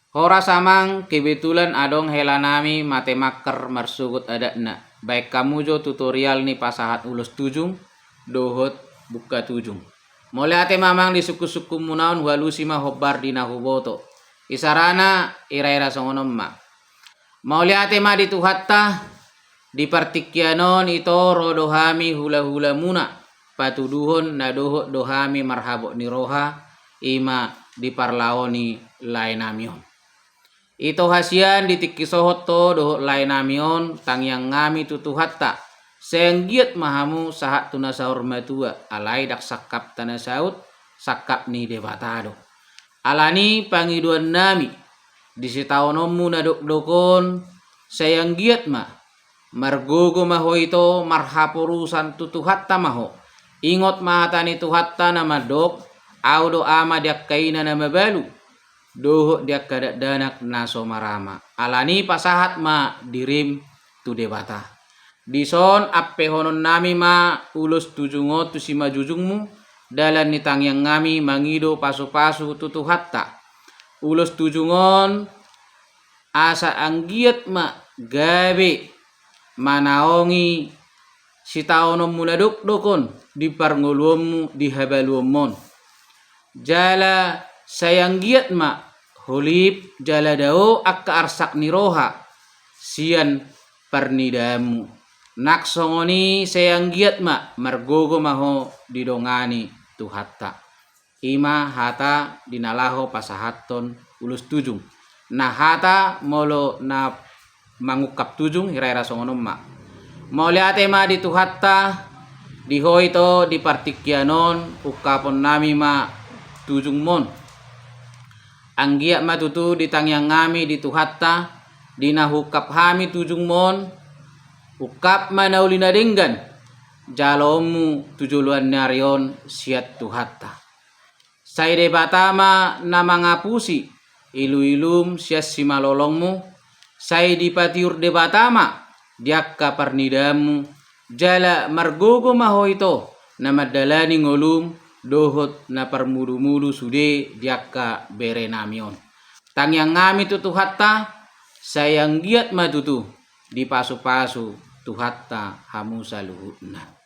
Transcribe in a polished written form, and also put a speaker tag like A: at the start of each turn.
A: Hora samang kebetulan adong helanami matemaker marsugut adakna. Baik kamu jo tutorial ni pasahat ulus tujung dohot buka tujung. Mulai ate mamang di suku-suku munaon walusi ma hobbar di nahuboto. Isarana ira-ira songonom ma. Mauli ate ma dituhatta di partikyanon ito rodohami hula-hula muna. Patuduhon na dohot dohami marhabok ni roha ima di parlaoni lainamion. Ito hasian ditikisohot to dohot lainamion tangyang ngami tutuhatta. Senggiat mahamu sahat tunasaur matua alai dak sakap tanasaut sakap ni debatado. Alani pangiduan nami disitaonomu nadok dokon sayang giat ma margogo maho ito marhapurusan tutuhatta maho. Ingot mahatani tuhatta na madok audo ama diak kaina na mabalu. Doho diak kadak danak naso marama. Alani pasahat ma dirim tu debata. Dison appe honon nami ma ulus tujungot tu sima jujungmu dalan nitang yang ngami mangido pasu-pasu tutuhatta. Ulus tujungon asa anggiat ma gabe manaongi sitaonom munaduk dokon di parngoluommu di habaluomon. Jala sayang giat ma holip jala dao akka arsak niroha sian parnidamu. Naksongoni sayang giat ma margogo maho didongani tuhatta. Ima hata dinalaho pasahaton ulus tujung. Nah hata molo na mangukap tujung hira-hira songonom ma. Mauli ate ma dituhatta diho ito di partikyanon ukapon nami ma tujung mon. Anggiat matutu ditangyang ngami dituhatta dinahukap hami tujung mon. Ukap manauli nadinggan jalomu tujuluan narion siat tuhatta. Saide batama na mangapusi ilu-ilum sias simalolongmu. Saidi patiur de batama diakka parnidamu jala margogo maho ito na madalani ngolum dohot na parmudu-mudu sude diakka berenamion. Tangyang ngami tutuhatta sayang giat matutu di pasu-pasu tuhatta hamusa luhutna.